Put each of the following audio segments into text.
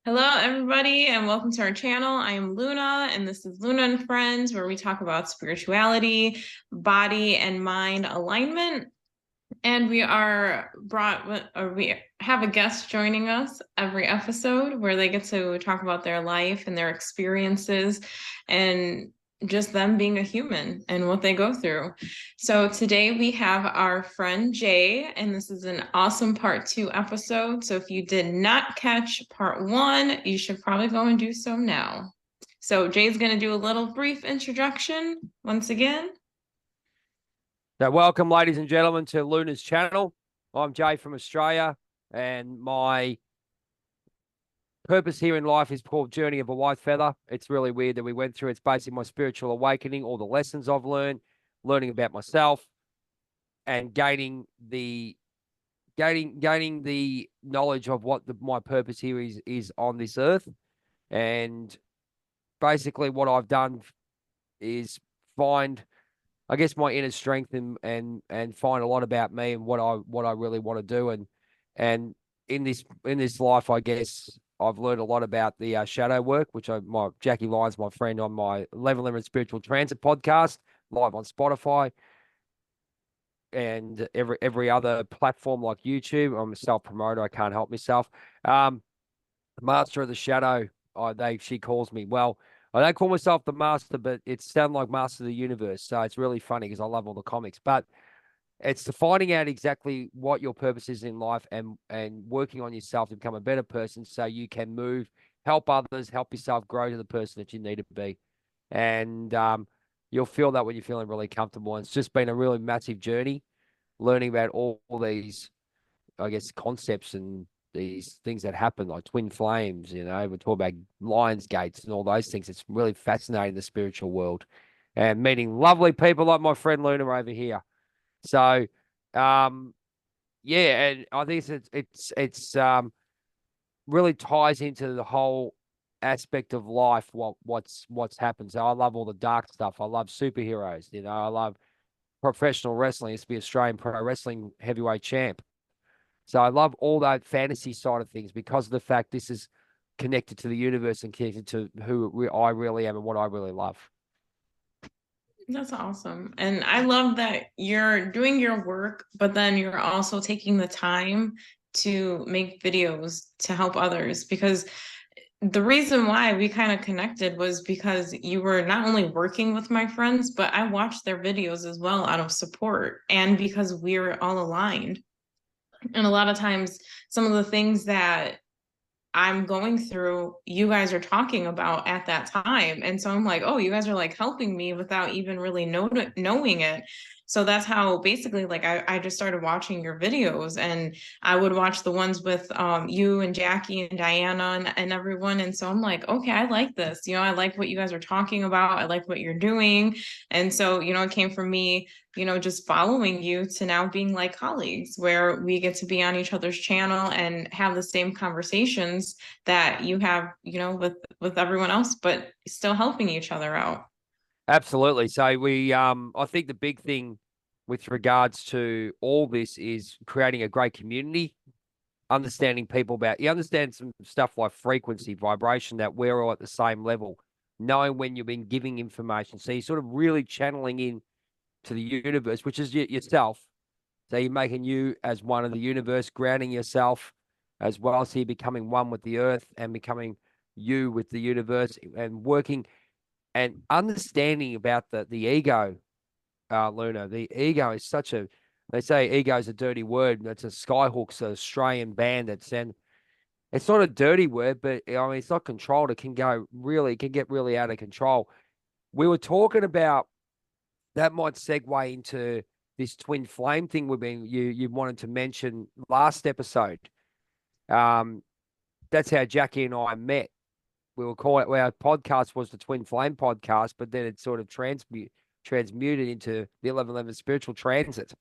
Hello, everybody, and welcome to our channel. I am Luna, and this is Luna and Friends, where we talk about spirituality, body, and mind alignment. And we have a guest joining us every episode where they get to talk about their life and their experiences and just them being a human and what they go through. So today we have our friend Jay, and this is an awesome part 2 episode. So if you did not catch part 1, you should probably go and do so now. So Jay's going to do a little brief introduction once again. So welcome, ladies and gentlemen, to Luna's channel. I'm Jay from Australia, and my purpose here in life is called Journey of a White Feather. It's really weird that we went through. It's basically my spiritual awakening, all the lessons I've learned, learning about myself, and gaining the knowledge of what my purpose here is on this earth. And basically, what I've done is find, I guess, my inner strength and find a lot about me and what I really want to do. And in this life, I guess I've learned a lot about the shadow work, which Jackie Lyons, my friend, on my 11 Spiritual Transit podcast, live on Spotify and every other platform like YouTube. I'm a self promoter. I can't help myself. Master of the Shadow. She calls me. Well, I don't call myself the master, but it sounds like master of the universe. So it's really funny because I love all the comics. But it's finding out exactly what your purpose is in life and working on yourself to become a better person so you can move, help others, help yourself grow to the person that you need to be. And you'll feel that when you're feeling really comfortable. And it's just been a really massive journey, learning about all these, I guess, concepts and these things that happen, like twin flames, we talk about lions gates and all those things. It's really fascinating, the spiritual world, and meeting lovely people like my friend Luna over here. So, yeah, and I think it's really ties into the whole aspect of life, what's happened. So I love all the dark stuff. I love superheroes, I love professional wrestling. I used to be Australian pro wrestling heavyweight champ. So I love all that fantasy side of things because of the fact this is connected to the universe and connected to who I really am and what I really love. That's awesome. And I love that you're doing your work, but then you're also taking the time to make videos to help others. Because the reason why we kind of connected was because you were not only working with my friends, but I watched their videos as well out of support and because we're all aligned. And a lot of times, some of the things that I'm going through, you guys are talking about at that time. And so I'm like, oh, you guys are like helping me without even really knowing it. So that's how basically like I just started watching your videos, and I would watch the ones with you and Jackie and Diana and everyone. And so I'm like, okay, I like this. I like what you guys are talking about. I like what you're doing. And so, it came from me, just following you to now being like colleagues where we get to be on each other's channel and have the same conversations that you have, with everyone else, but still helping each other out. Absolutely. So I think the big thing with regards to all this is creating a great community, understanding people you understand some stuff like frequency, vibration, that we're all at the same level, knowing when you've been giving information. So you're sort of really channeling in to the universe, which is yourself. So you're making you as one of the universe, grounding yourself as well. So you're becoming one with the earth and becoming you with the universe and working and understanding about the ego, Luna. The ego is they say ego is a dirty word. That's a Skyhook's Australian band and it's not a dirty word, but I mean, it's not controlled. It can get really out of control. We were talking about that might segue into this twin flame thing you wanted to mention last episode. That's how Jackie and I met. We were calling it, our podcast was the Twin Flame podcast, but then it sort of transmuted into the 1111 Spiritual Transit.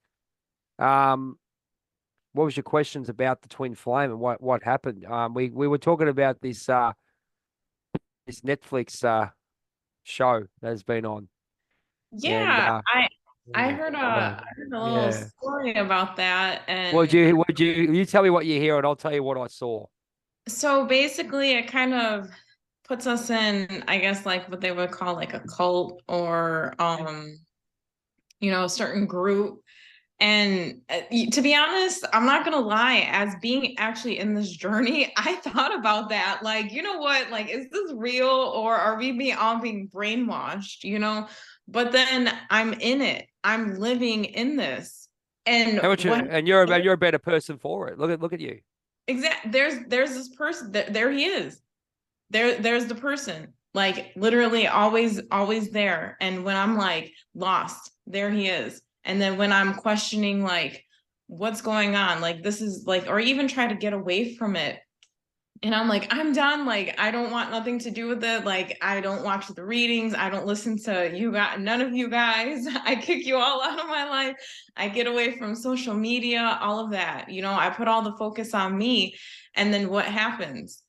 What was your questions about the Twin Flame and what happened? We were talking about this Netflix show that has been on, and Yeah, I heard yeah, a little yeah. story about that, Would and you tell me what you hear and I'll tell you what I saw. So basically, it kind of puts us in, I guess, like what they would call like a cult or, a certain group. And to be honest, I'm not gonna lie, as being actually in this journey, I thought about that. Like, you know what? Like, is this real or are we being brainwashed, But then I'm in it. I'm living in this. And How much? what And you're a better person for it. Look at you. there's this person there he is. There's the person, like literally always there. And when I'm like lost, there he is. And then when I'm questioning like what's going on, like this is like, or even try to get away from it, and I'm like, I'm done, like I don't want nothing to do with it, like I don't watch the readings, I don't listen to you guys, none of you guys. I kick you all out of my life. I get away from social media, all of that, I put all the focus on me. And then what happens?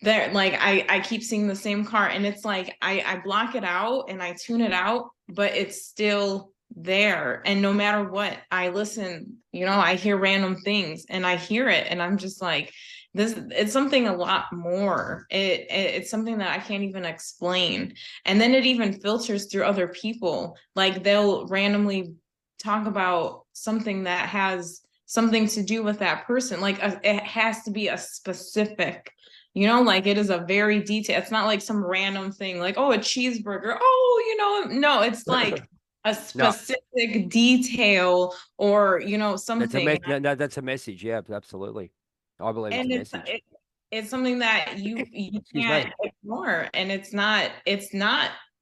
There, like I keep seeing the same car, and it's like I block it out and I tune it out, but it's still there. And no matter what, I listen, I hear random things and I hear it, and I'm just like, this, it's something a lot more. It's something that I can't even explain. And then it even filters through other people. Like they'll randomly talk about something that has something to do with that person. Like it has to be a specific, like it is a very detailed, it's not like some random thing like, oh, a cheeseburger. Oh, no, it's like a No, specific detail or, that's a something. mess. No, that's a message. Yeah, absolutely. I believe it's a And message. it's something that you Excuse can't me. ignore. And it's not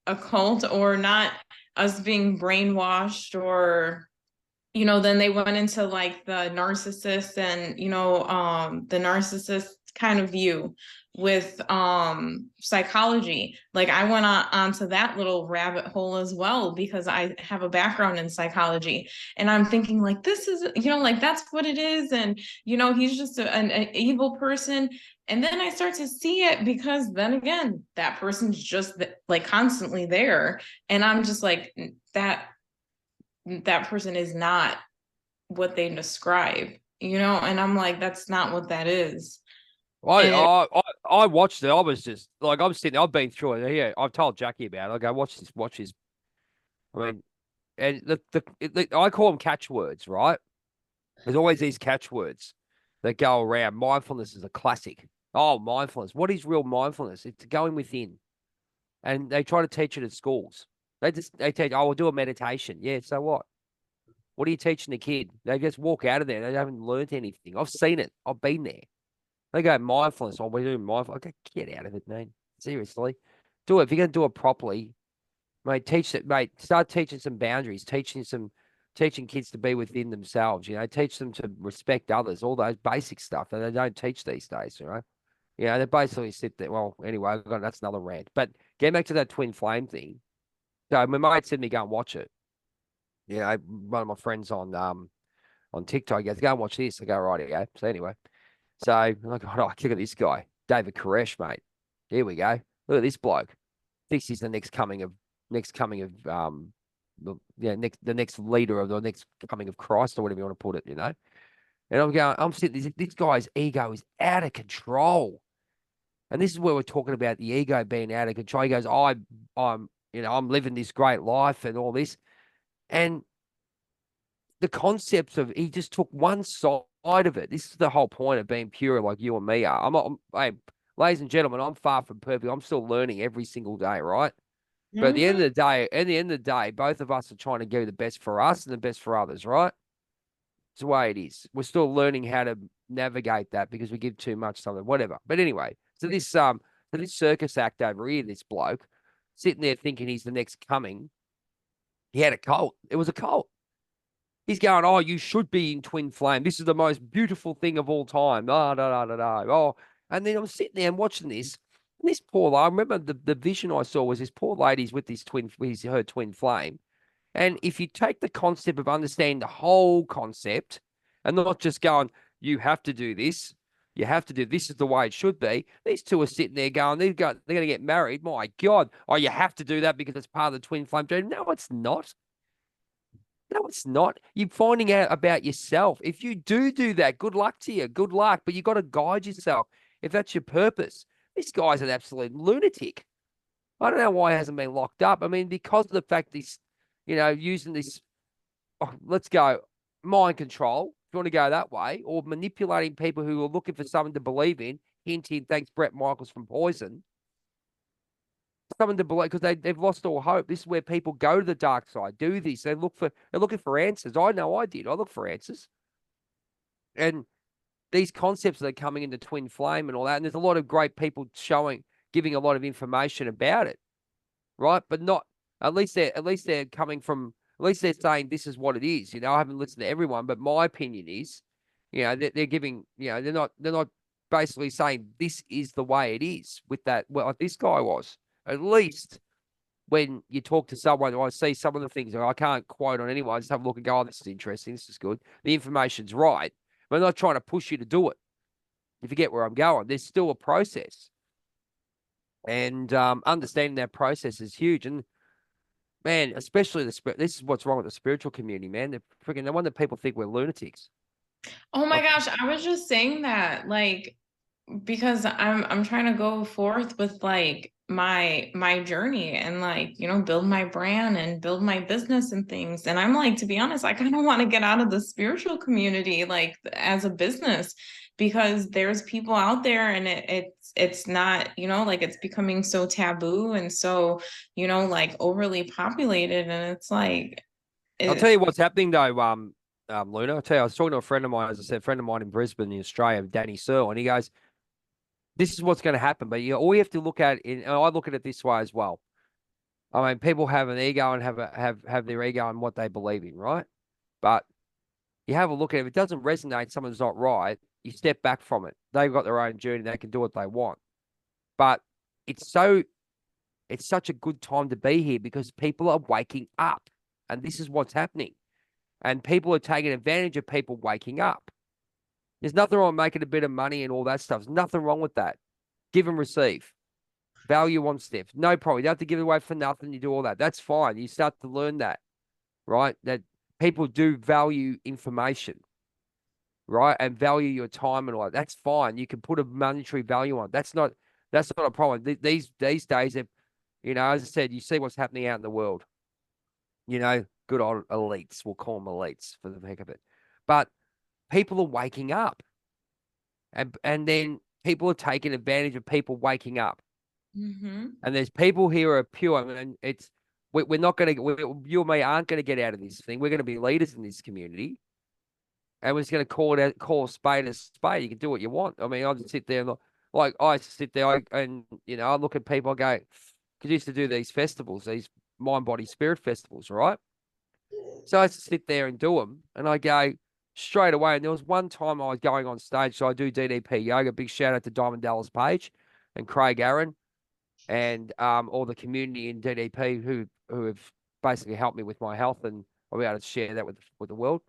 a cult or not us being brainwashed or then they went into like the narcissist and the narcissist kind of view with psychology. Like I went onto that little rabbit hole as well because I have a background in psychology, and I'm thinking like this is, like that's what it is. And he's just an evil person. And then I start to see it because then again that person's just like constantly there, and I'm just like that person is not what they describe, and I'm like, that's not what that is. I, And I I I watched it. I was just like, I'm sitting. I've been through it. Yeah, I've told Jackie about it. I go, watch this. I mean, and I call them catchwords, right? There's always these catchwords that go around. Mindfulness is a classic. Oh, mindfulness. What is real mindfulness? It's going within. And they try to teach it at schools. They teach, oh, we'll do a meditation. Yeah, so what? What are you teaching the kid? They just walk out of there. They haven't learned anything. I've seen it. I've been there. They go mindfulness. Oh, we're doing mindfulness. Okay, get out of it, man. Seriously. Do it. If you're gonna do it properly, mate, teach it, mate. Start teaching some boundaries, teaching kids to be within themselves, teach them to respect others, all those basic stuff that they don't teach these days, they basically sit there. Well, anyway, that's another rant. But getting back to that twin flame thing. So my mate said to me, go and watch it. Yeah, one of my friends on TikTok goes, go and watch this. I go, right, yeah. So anyway, so I'm like, oh, look at this guy, David Koresh, mate. Here we go. Look at this bloke. Thinks he's the the next leader of the next coming of Christ or whatever you want to put it, And I'm sitting, this guy's ego is out of control. And this is where we're talking about the ego being out of control. He goes, I'm living this great life and all this. And the concepts of he just took one side of it. This is the whole point of being pure, like you and me are. Hey, ladies and gentlemen, I'm far from perfect. I'm still learning every single day, right? But at the end of the day, both of us are trying to do the best for us and the best for others, right? It's the way it is. We're still learning how to navigate that because we give too much something, whatever. But anyway, so this circus act over here, this bloke sitting there thinking he's the next coming. He had a cult. It was a cult. He's going, oh, you should be in twin flame. This is the most beautiful thing of all time. Oh, da, da, da, da. Oh, and then I'm sitting there and watching this. And this poor, I remember the vision I saw was this poor lady's with her twin flame. And if you take the concept of understanding the whole concept and not just going, you have to do this, you have to do this is the way it should be. These two are sitting there going, they're going to get married. My God. Oh, you have to do that because it's part of the twin flame dream. No, it's not. No, it's not. You're finding out about yourself. If you do that, good luck to you. Good luck. But you got to guide yourself. if that's your purpose, this guy's an absolute lunatic. I don't know why he hasn't been locked up. I mean, because of the fact he's, using this, let's go, mind control, if you want to go that way, or manipulating people who are looking for something to believe in, hinting, thanks, Brett Michaels from Poison, something to believe, because they've lost all hope. This is where people go to the dark side, do this. They're looking for answers. I know I did. I look for answers. And these concepts that are coming into twin flame and all that, and there's a lot of great people giving a lot of information about it, right? But not, at least they're coming from, at least they're saying this is what it is. I haven't listened to everyone, but my opinion is, they're giving, they're not basically saying this is the way it is with that. Well, like this guy was. At least when you talk to someone, or I see some of the things, I can't quote on anyone, I just have a look and go, oh, this is interesting, this is good. The information's right. But I'm not trying to push you to do it. If you get where I'm going, there's still a process. And understanding that process is huge. And man, especially this is what's wrong with the spiritual community, man. They're freaking, no wonder people think we're lunatics. Oh my Like, gosh, I was just saying that, like, because I'm trying to go forth with like my journey and like, build my brand and build my business and things. And I'm like, to be honest, I kind of want to get out of the spiritual community, like as a business, because there's people out there and it's not, like it's becoming so taboo and so, like overly populated. And it's like I'll tell it, you what's happening though, Luna. I'll tell you, I was talking to a friend of mine, as I said, a friend of mine in Brisbane, in Australia, Danny Searle, and he goes, this is what's going to happen. But all you have to look at, and I look at it this way as well. I mean, people have an ego and have their ego in what they believe in, right? But you have a look at it. If it doesn't resonate, someone's not right, you step back from it. They've got their own journey. They can do what they want. But it's such a good time to be here because people are waking up. And this is what's happening. And people are taking advantage of people waking up. There's nothing wrong with making a bit of money and all that stuff. There's nothing wrong with that. Give and receive. Value on steps. No problem. You don't have to give it away for nothing. You do all that. That's fine. You start to learn that, right? That people do value information, right? And value your time and all that. That's fine. You can put a monetary value on it. That's not a problem. These days, as I said, you see what's happening out in the world. Good old elites. We'll call them elites for the heck of it. But people are waking up. And then people are taking advantage of people waking up. Mhm. And there's people here who are pure. And we're not going to, you and me aren't going to get out of this thing. We're going to be leaders in this community. And we're just going to call a spade a spade. You can do what you want. I mean, I'll just sit there and like I sit there and I look at people, I go, because I used to do these festivals, these mind, body, spirit festivals, right? So I used to sit there and do them. And I go straight away. And there was one time I was going on stage. So I do DDP yoga. Big shout out to Diamond Dallas Page and Craig Aaron and all the community in DDP who have basically helped me with my health, and I'll be able to share that with the world.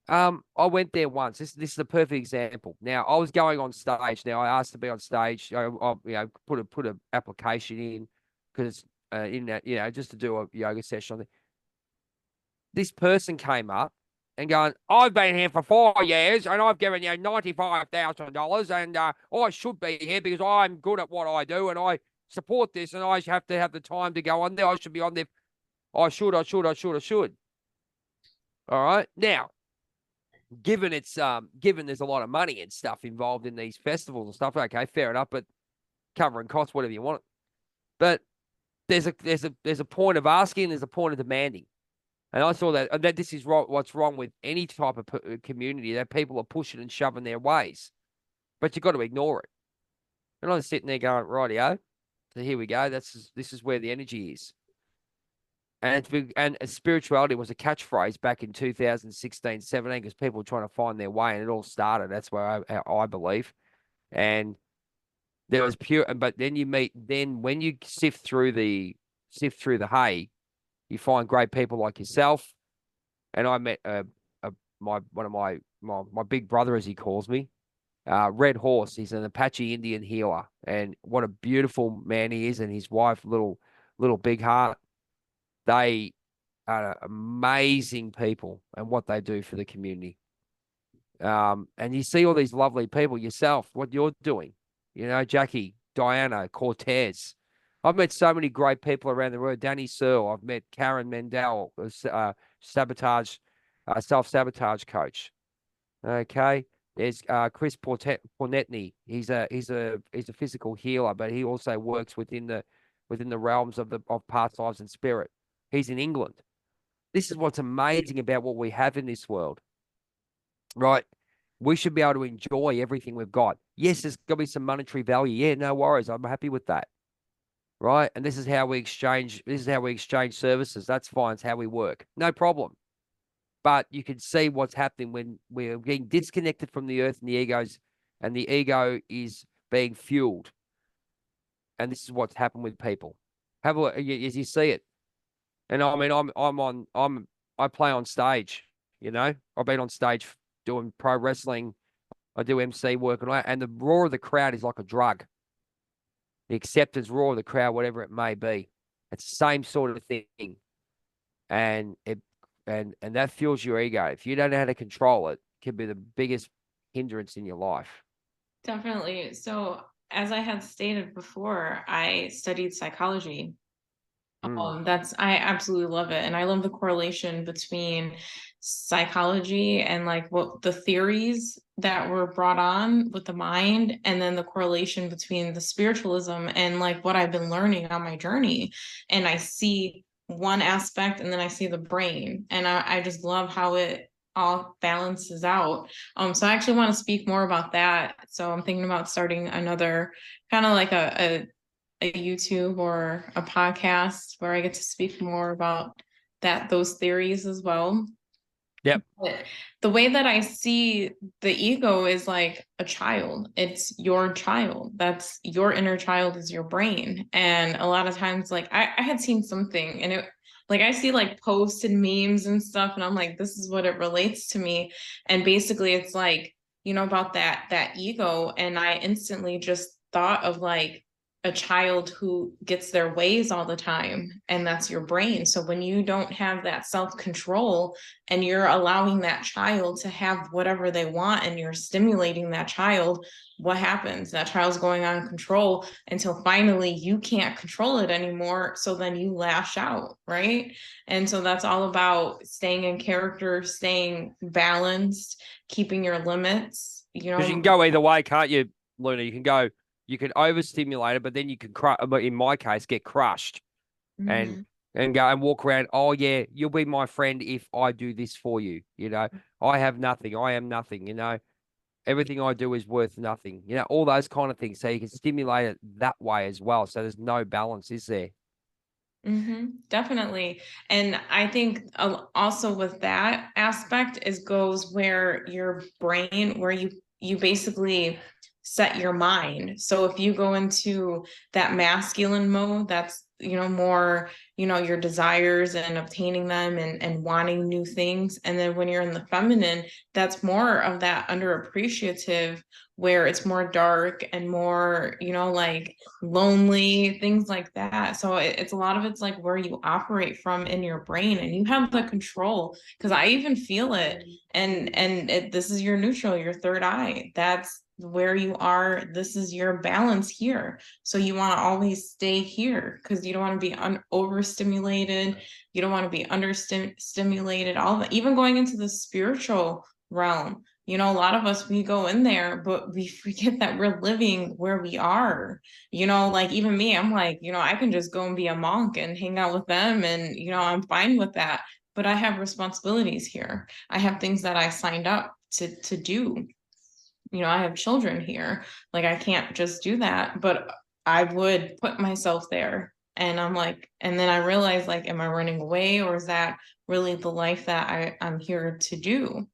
I went there once. This is a perfect example. Now I was going on stage. Now I asked to be on stage. I put a application in because in that just to do a yoga session. This person came up and going, I've been here for 4 years and I've given you $95,000 and I should be here because I'm good at what I do and I support this and I have to have the time to go on there. I should be on there. I should. All right. Now, given there's a lot of money and stuff involved in these festivals and stuff, okay, fair enough, but covering costs, whatever you want. But there's a point of asking, there's a point of demanding. And I saw that this is what's wrong with any type of community, that people are pushing and shoving their ways. But you've got to ignore it. And I'm sitting there going, rightio. So here we go. This is where the energy is. And spirituality was a catchphrase back in 2016, 17, because people were trying to find their way, and it all started. That's where I believe. And there was pure, but then when you sift through the hay, you find great people like yourself. And I met one of my big brother, as he calls me, Red Horse. He's an Apache Indian healer, and what a beautiful man he is, and his wife, little big heart. They are amazing people, and what they do for the community. And you see all these lovely people yourself, what you're doing, Jackie, Diana, Cortez. I've met so many great people around the world. Danny Searle. I've met Karen Mendel, sabotage, self-sabotage coach. Okay. There's Chris Pornetny. He's a physical healer, but he also works within the realms of past lives and spirit. He's in England. This is what's amazing about what we have in this world, right? We should be able to enjoy everything we've got. Yes, there's got to be some monetary value. Yeah, no worries. I'm happy with that, right? And this is how we exchange. This is how we exchange services. That's fine. It's how we work. No problem. But you can see what's happening when we're getting disconnected from the earth and the ego is being fueled. And this is what's happened with people. Have a look as you see it. And I mean, I play on stage. I've been on stage doing pro wrestling. I do MC work, and the roar of the crowd is like a drug. The acceptance roar of the crowd, whatever it may be, it's the same sort of thing, and that fuels your ego. If you don't know how to control it, it can be the biggest hindrance in your life. Definitely. So, as I had stated before, I studied psychology. Mm. I absolutely love it. And I love the correlation between psychology and like what the theories that were brought on with the mind, and then the correlation between the spiritualism and like what I've been learning on my journey. And I see one aspect and then I see the brain. And I just love how it all balances out. So I actually want to speak more about that. So I'm thinking about starting another kind of like a YouTube or a podcast where I get to speak more about those theories as well. Yep. But the way that I see the ego is like a child. It's your child. That's your inner child is your brain. And a lot of times, like I had seen something and it like I see like posts and memes and stuff, and I'm like, this is what it relates to me. And basically it's like, about that ego. And I instantly just thought of like a child who gets their ways all the time, and that's your brain. So when you don't have that self-control and you're allowing that child to have whatever they want and you're stimulating that child, what happens? That child's going on control until finally you can't control it anymore. So then you lash out, right? And so that's all about staying in character, staying balanced, keeping your limits, Because you can go either way, can't you, Luna? You can overstimulate it, but then you can but in my case, get crushed and Mhm. and go and walk around. Oh yeah, you'll be my friend if I do this for you. I have nothing. I am nothing. Everything I do is worth nothing. All those kind of things. So you can stimulate it that way as well. So there's no balance, is there? Definitely. And I think also with that aspect is goes where your brain, where you basically set your mind. So if you go into that masculine mode, that's more your desires and obtaining them and wanting new things. And then when you're in the feminine, that's more of that underappreciative, where it's more dark and more like lonely, things like that. So it's a lot of it's like where you operate from in your brain, and you have the control, because I even feel it. And this is your neutral, your third eye. That's where you are. This is your balance here. So you want to always stay here, because you don't want to be overstimulated. You don't want to be understimulated. All that, even going into the spiritual realm. A lot of us, we go in there, but we forget that we're living where we are. Like even me, I'm like, I can just go and be a monk and hang out with them, and I'm fine with that. But I have responsibilities here. I have things that I signed up to do. I have children here. Like I can't just do that, but I would put myself there. And I'm like, and then I realize, like, am I running away, or is that really the life that I'm here to do?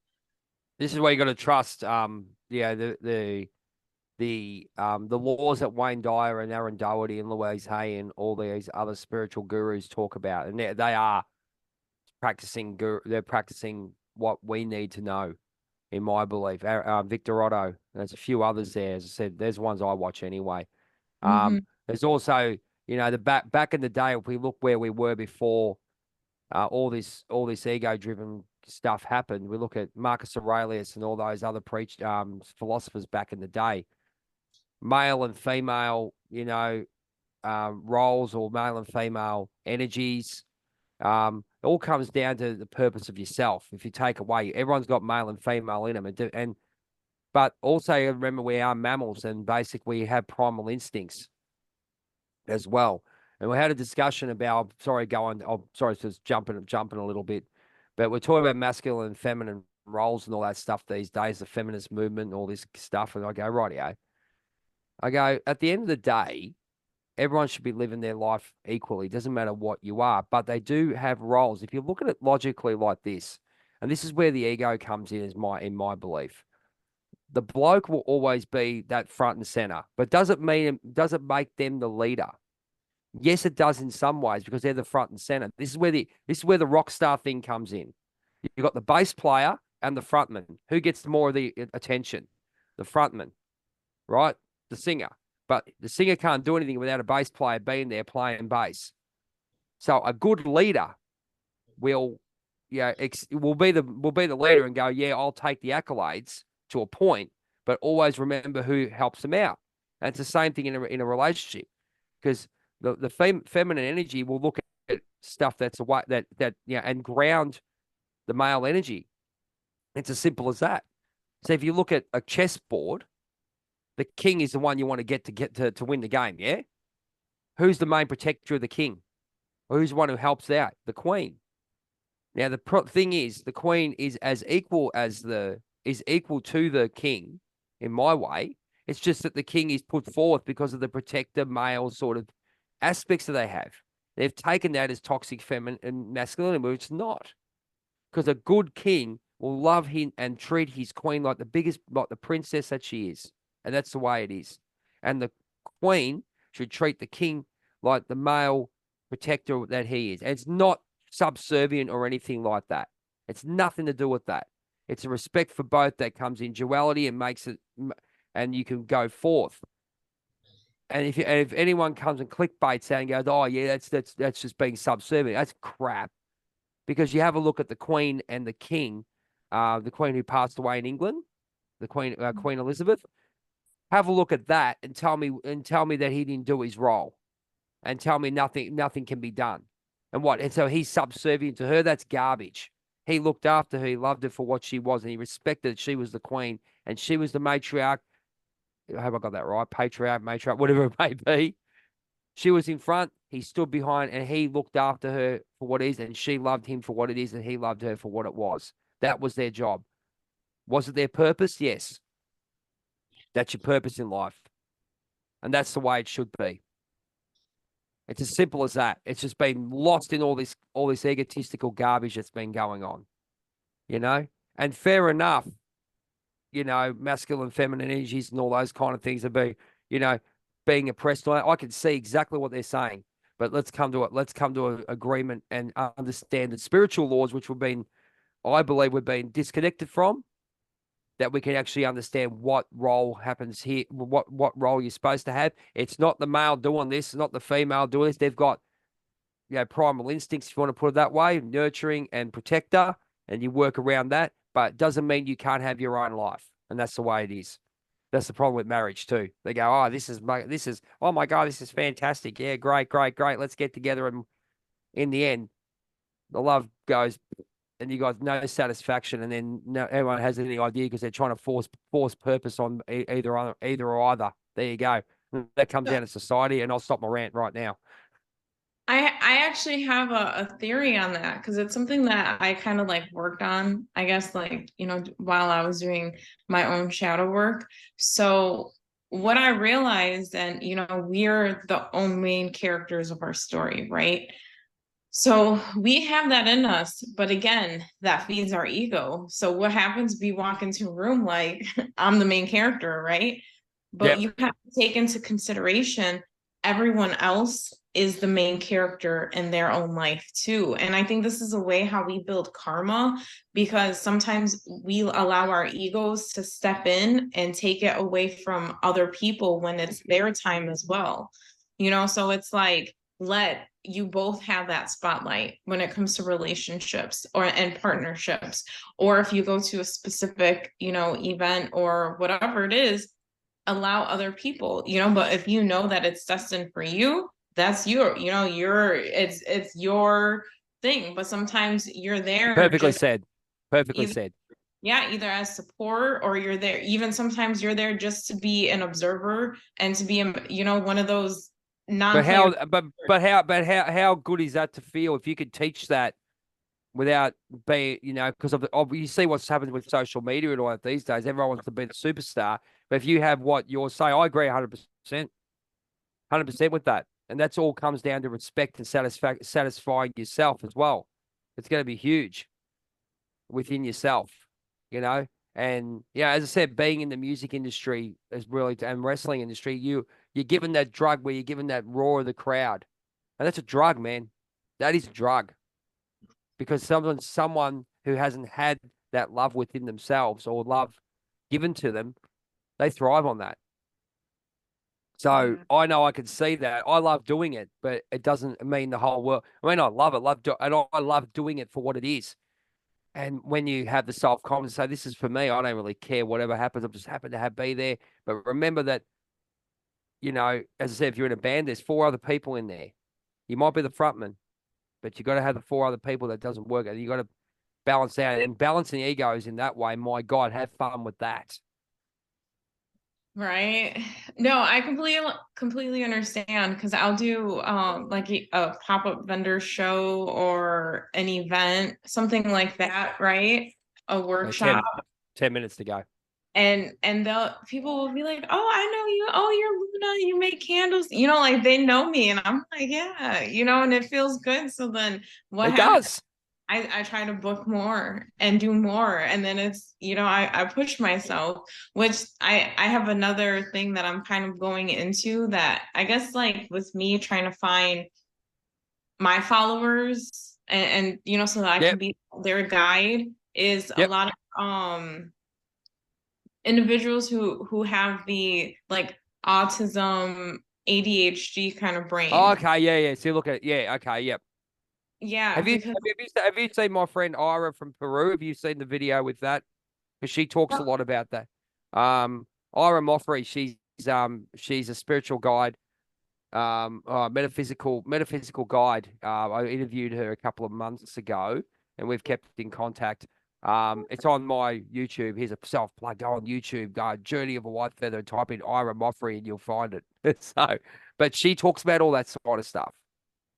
This is where you got to trust. Yeah, the laws that Wayne Dyer and Aaron Doherty and Louise Hay and all these other spiritual gurus talk about, and they are practicing. They're practicing what we need to know, in my belief. Victor Otto. There's a few others there. As I said, there's ones I watch anyway. Mhm. There's also, the back in the day. If we look where we were before, all this ego driven stuff happened. We look at Marcus Aurelius and all those other philosophers back in the day. Male and female, roles, or male and female energies. It all comes down to the purpose of yourself. If you take away, everyone's got male and female in them, but also remember we are mammals, and basically we have primal instincts as well. And we had a discussion about, sorry, just jumping a little bit, but we're talking about masculine and feminine roles and all that stuff these days, the feminist movement, and all this stuff. And I go, rightio. I go, at the end of the day, everyone should be living their life equally. It doesn't matter what you are, but they do have roles. If you look at it logically like this, and this is where the ego comes in, in my belief. The bloke will always be that front and center, but does it make them the leader? Yes, it does in some ways, because they're the front and center. This is where the rock star thing comes in. You've got the bass player and the frontman. Who gets more of the attention? The frontman, right? The singer. But the singer can't do anything without a bass player being there playing bass. So a good leader will be the leader and go, yeah, I'll take the accolades to a point, but always remember who helps them out. And it's the same thing in a relationship, because the feminine energy will look at stuff that's away and ground the male energy. It's as simple as that. So if you look at a chessboard, the king is the one you want to get to win the game. Yeah. Who's the main protector of the king? Or who's the one who helps out? The queen. Now the thing is, the queen is equal to the king in my way. It's just that the king is put forth because of the protector male sort of aspects that they have. They've taken that as toxic feminine and masculinity, but it's not. Because a good king will love him and treat his queen like the princess that she is. And that's the way it is. And the queen should treat the king like the male protector that he is. And it's not subservient or anything like that. It's nothing to do with that. It's a respect for both that comes in duality and makes it, and you can go forth. And if anyone comes and clickbaits that and goes, oh yeah, that's just being subservient, that's crap. Because you have a look at the Queen and the King, the Queen who passed away in England, the Queen Elizabeth. Have a look at that and tell me that he didn't do his role, and tell me nothing can be done. And so he's subservient to her? That's garbage. He looked after her, he loved her for what she was, and he respected that she was the queen and she was the matriarch. I hope I got that right. Patriarch, matriarch, whatever it may be. She was in front, he stood behind, and he looked after her for what it is, and she loved him for what it is, and he loved her for what it was. That was their job. Was it their purpose? Yes. That's your purpose in life. And that's the way it should be. It's as simple as that. It's just been lost in all this egotistical garbage that's been going on, And fair enough, masculine, feminine energies and all those kind of things are being oppressed. I can see exactly what they're saying, but let's come to an agreement and understand the spiritual laws, which I believe we've been disconnected from, that we can actually understand what role happens here, what role you're supposed to have. It's not the male doing this, it's not the female doing this. They've got, primal instincts, if you want to put it that way, nurturing and protector, and you work around that, but it doesn't mean you can't have your own life. And that's the way it is. That's the problem with marriage too. They go, oh, oh my God, this is fantastic. Yeah, great. Let's get together. And in the end, the love goes, and you got no satisfaction, and then everyone has any idea because they're trying to force purpose on either or either. There you go. That comes down to society, and I'll stop my rant right now. I actually have a theory on that, because it's something that I kind of worked on, I guess, while I was doing my own shadow work. So what I realized, and we're the own main characters of our story, right? So we have that in us, but again, that feeds our ego. So what happens? We walk into a room like I'm the main character, right? But you have to take into consideration everyone else is the main character in their own life too. And I think this is a way how we build karma, because sometimes we allow our egos to step in and take it away from other people when it's their time as well. So it's like, let you both have that spotlight when it comes to relationships or and partnerships, or if you go to a specific, event or whatever it is, allow other people, but if you know that it's destined for you, that's it's your thing. But sometimes you're there Perfectly just said. Perfectly either, said. yeah, either as support, or you're there, even sometimes you're there just to be an observer and to be, one of those But non-player. how how good is that to feel if you could teach that without being, because of you see what's happened with social media and all that these days. Everyone wants to be the superstar. But if you have what you're saying, I agree 100%, 100% with that. And that's all comes down to respect and satisfying yourself as well. It's going to be huge within yourself, you know. And yeah, as I said, being in the music industry is really and wrestling industry, you're given that drug where you're given that roar of the crowd, and that's a drug, man. That is a drug because someone who hasn't had that love within themselves or love given to them, they thrive on that. So Yeah. I know I can see that. I love doing it, but it doesn't mean the whole world. I mean, I love it, and I love doing it for what it is. And when you have the self-confidence, say, this is for me, I don't really care whatever happens. I'm just happy to be there. But remember that, as I said, if you're in a band, there's four other people in there. You might be the frontman, but you got to have the four other people that doesn't work. And you got to balance out. And balancing egos in that way, my God, have fun with that. Right. No, I completely understand, because I'll do like a pop-up vendor show or an event, something like that, right? A Uh, workshop. 10, 10 minutes to go. And the people will be like, "Oh, I know you. Oh, you're Luna. You make candles." Like they know me, and I'm like, "Yeah," and it feels good. So then what It happens? does. I try to book more and do more. And then it's, I push myself, which I have another thing that I'm kind of going into, that I guess, like with me trying to find my followers, and so that I can Yep. be their guide, is a Yep. lot of individuals who have the, like, autism, ADHD kind of Oh, brain. okay. Yeah. Yeah. See, look at, yeah. Okay. Yep. Yeah, Have you, because have you seen my friend Ira from Peru? Have you seen the video with that? Because she talks a lot about that. Ira Moffrey, she's a spiritual guide, metaphysical guide. I interviewed her a couple of months ago, and we've kept in contact. It's on my YouTube. Here's a self plug. Go on YouTube, go Journey of a White Feather, and type in Ira Moffrey, and you'll find it. So, but she talks about all that sort of stuff.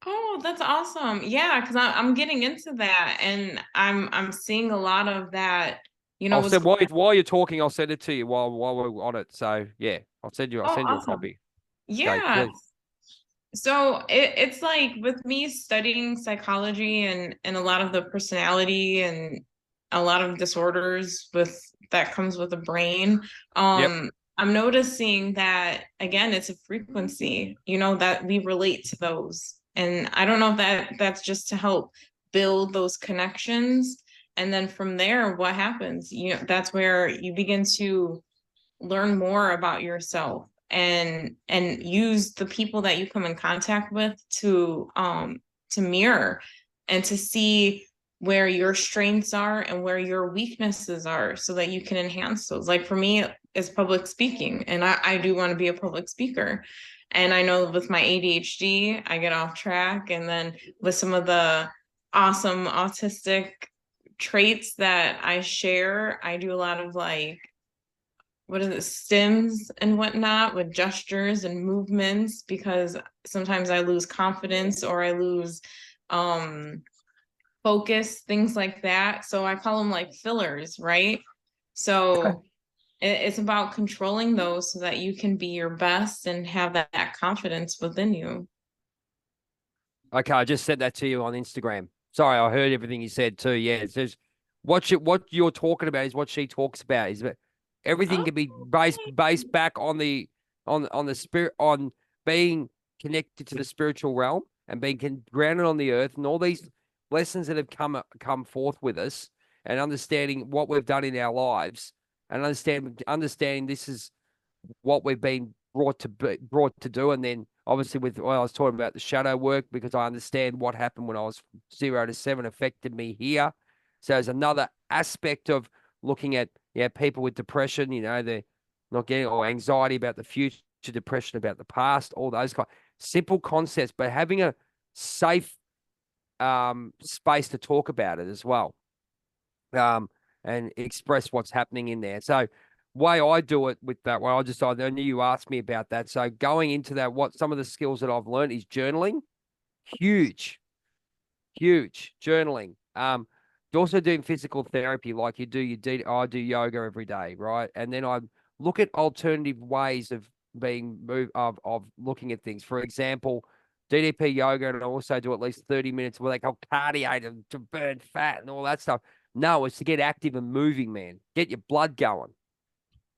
Oh, that's awesome. Yeah, because I'm getting into that, and I'm seeing a lot of that, I'll what's send going. while you're talking, I'll send it to you while we're on it. So yeah, I'll Oh, send you a awesome. copy. Okay, Yeah. please. So it's like, with me studying psychology and a lot of the personality and a lot of disorders with that comes with the brain, Yep. I'm noticing that, again, it's a frequency, that we relate to those. And I don't know if that's just to help build those connections. And then from there, what happens? That's where you begin to learn more about yourself, and use the people that you come in contact with to mirror and to see where your strengths are and where your weaknesses are, so that you can enhance those. Like for me, it's public speaking, and I do want to be a public speaker. And I know with my ADHD, I get off track. And then with some of the awesome autistic traits that I share, I do a lot of, like, what is it, stims and whatnot, with gestures and movements, because sometimes I lose confidence, or I lose um focus, things like that. So I call them like fillers, right? So it's about controlling those, so that you can be your best and have that confidence within you. Okay, I just sent that to you on Instagram. Sorry, I heard everything you said too. Yeah, it says what you're talking about is what she talks about. Is that everything Oh, can be based back on the spirit, on being connected to the spiritual realm and being grounded on the earth, and all these lessons that have come forth with us, and understanding what we've done in our lives, and understanding this is what we've been brought to do. And then obviously with what I was talking about the shadow work, because I understand what happened when I was 0 to 7 affected me here. So there's another aspect of looking at people with depression, they're not getting, or anxiety about the future, depression about the past, all those kind simple concepts, but having a safe space to talk about it as well. And express what's happening in there. So way I do it with that way, I knew you asked me about that. So going into that, what some of the skills that I've learned is journaling. Huge, huge journaling. Also doing physical therapy, like I do yoga every day, right? And then I look at alternative ways of of looking at things. For example, DDP yoga, and I also do at least 30 minutes where they call cardio to burn fat and all that stuff. No, it's to get active and moving, man. Get your blood going.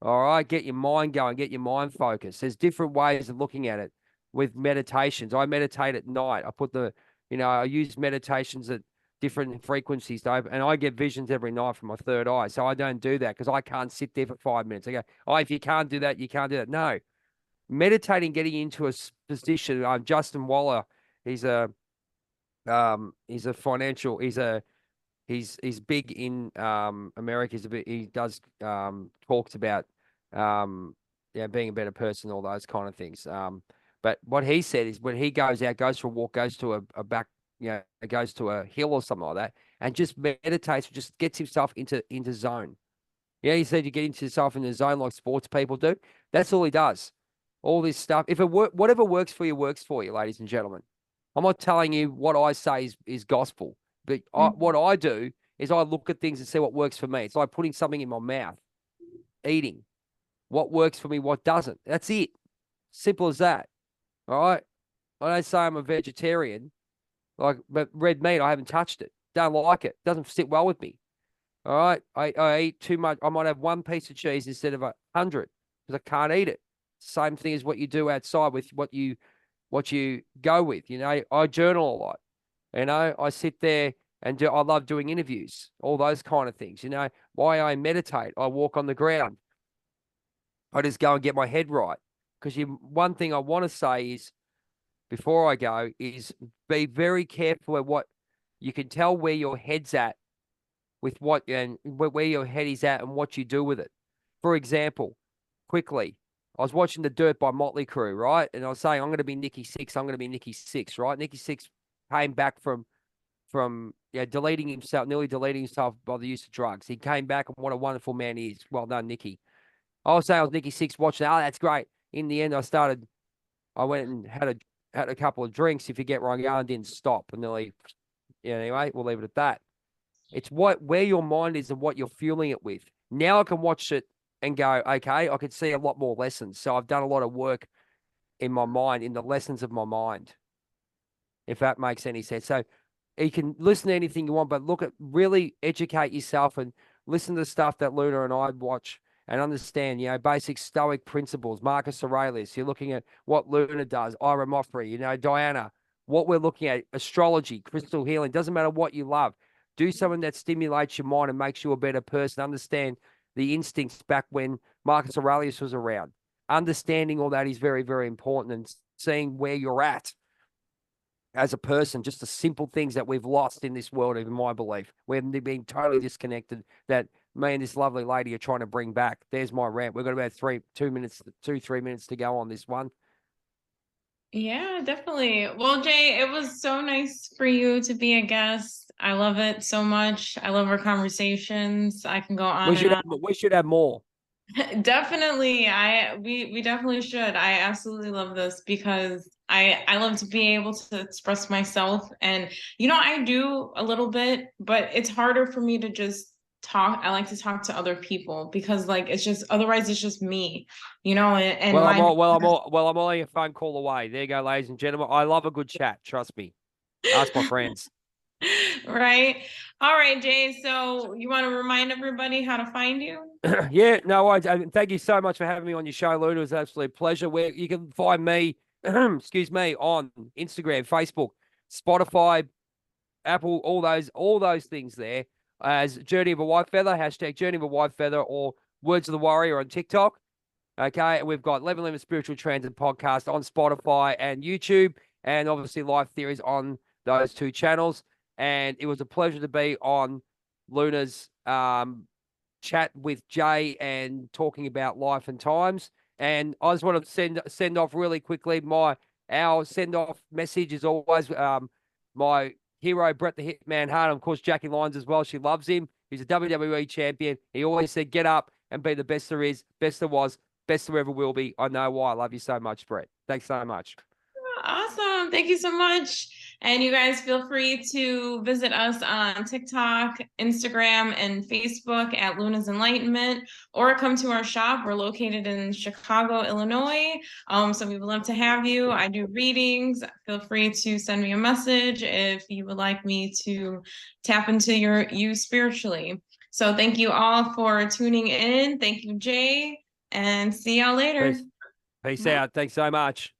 All right. Get your mind going, get your mind focused. There's different ways of looking at it with meditations. I meditate at night. I use meditations at different frequencies, and I get visions every night from my third eye. So I don't do that because I can't sit there for 5 minutes. I go, oh, if you can't do that, you can't do that. No. Meditating, getting into a position. Justin Waller, he's a financial, he's big in America. He does talks about being a better person, all those kind of things. But what he said is when he goes out, goes for a walk, goes to a back, goes to a hill or something like that, and just meditates, just gets himself into zone. Yeah, he said you get into yourself in the zone like sports people do. That's all he does. All this stuff. Whatever works for you, ladies and gentlemen. I'm not telling you what I say is gospel, but what I do is I look at things and see what works for me. It's like putting something in my mouth, eating. What works for me, what doesn't. That's it. Simple as that. All right. I don't say I'm a vegetarian, but red meat, I haven't touched it. Don't like it. Doesn't sit well with me. All right. I eat too much. I might have one piece of cheese instead of 100 because I can't eat it. Same thing as what you do outside with what you go with. I journal a lot. I sit there and I love doing interviews, all those kind of things. Why I meditate, I walk on the ground. I just go and get my head right. Because one thing I want to say is, before I go, is be very careful at what you can tell where your head's at with what and where your head is at and what you do with it. For example, quickly, I was watching The Dirt by Motley Crue, right? And I was saying, I'm going to be Nikki Sixx. I'm going to be Nikki Sixx, right? Nikki Sixx came back from nearly deleting himself by the use of drugs. He came back, and what a wonderful man he is. Well done, Nikki. I was saying I was Nikki Sixx watching. Oh, that's great. In the end, I went and had a couple of drinks. If you get wrong, and didn't stop. And nearly, anyway, we'll leave it at that. It's where your mind is and what you're fueling it with. Now I can watch it and go, okay, I can see a lot more lessons. So I've done a lot of work in my mind, in the lessons of my mind, if that makes any sense. So you can listen to anything you want, but really educate yourself and listen to stuff that Luna and I watch and understand, basic Stoic principles. Marcus Aurelius, you're looking at what Luna does, Ira Moffrey, Diana, what we're looking at, astrology, crystal healing, doesn't matter what you love. Do something that stimulates your mind and makes you a better person. Understand the instincts back when Marcus Aurelius was around. Understanding all that is very, very important, and seeing where you're at as a person, just the simple things that we've lost in this world, in my belief. We've been totally disconnected, that me and this lovely lady are trying to bring back. There's my rant. We've got about 3 minutes to go on this one. Yeah, definitely. Well, Jay, it was so nice for you to be a guest. I love it so much. I love our conversations. I can go on and on. We should have more. Definitely. We definitely should. I absolutely love this because I love to be able to express myself, and I do a little bit, but it's harder for me to just talk. I like to talk to other people because it's just otherwise it's just me, and Well, my I'm only a phone call away. There you go, ladies and gentlemen. I love a good chat. Trust me. Ask my friends. right. All right, Jay. So you want to remind everybody how to find you? Yeah, no, thank you so much for having me on your show, Luna. It was an absolute pleasure. Where you can find me, excuse me, on Instagram, Facebook, Spotify, Apple, all those things there as Journey of a White Feather, hashtag Journey of a White Feather, or Words of the Warrior on TikTok. Okay, and we've got 11 Spiritual Transit Podcast on Spotify and YouTube, and obviously Life Theories on those 2 channels. And it was a pleasure to be on Luna's chat with Jay and talking about life and times. And I just want to send off really quickly. Our send off message is always my hero Brett the Hitman Hart, and of course Jackie Lyons as well. She loves him. He's a WWE champion. He always said, "Get up and be the best there is, best there was, best there ever will be." I know why. I love you so much, Brett. Thanks so much. Awesome. Thank you so much. And you guys feel free to visit us on TikTok, Instagram, and Facebook at Luna's Enlightenment, or come to our shop. We're located in Chicago, Illinois. So we would love to have you. I do readings. Feel free to send me a message if you would like me to tap into you spiritually. So thank you all for tuning in. Thank you, Jay, and see y'all later. Peace out. Thanks so much.